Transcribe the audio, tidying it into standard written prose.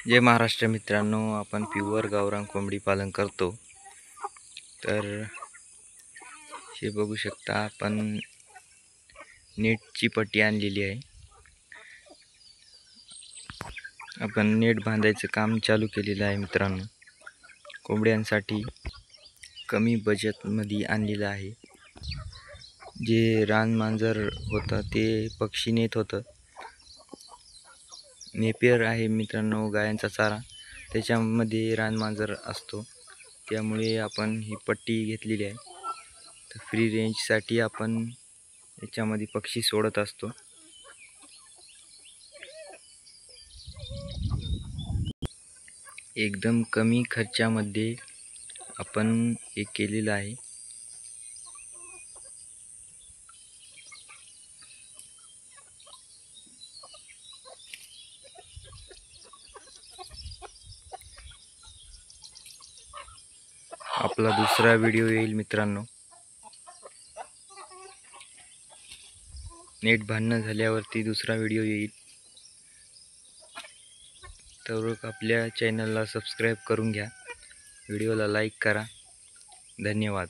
जय महाराष्ट्र मित्रांनो, आपण प्युअर गावरान कोंबडी पालन करतो। तर हे बघू शकता, आपण नेटची पट्टी आणलेली आहे। आपण नेट बांधायचं काम चालू केलेलं आहे मित्रांनो। कोंबड्यांसाठी कमी बजेटमध्ये आणलेलं आहे। जे रानमांजर होतं ते पक्षी नेत होतं। नेपियर आहे मित्रांनो, गायांचा चारा, त्याच्यामध्ये रानमांजर असतो। त्यामुळे आपण ही पट्टी घेतलेली आहे। तर फ्री रेंजसाठी आपण याच्यामध्ये पक्षी सोडत असतो। एकदम कमी खर्चामध्ये आपण हे केलेलं आहे। आपला दुसरा व्हिडिओ येईल मित्रांनो। नेट बांधणं झाल्यावरती दुसरा व्हिडिओ येईल। तर आपल्या चॅनलला सबस्क्राईब करून घ्या, व्हिडिओला लाईक करा। धन्यवाद।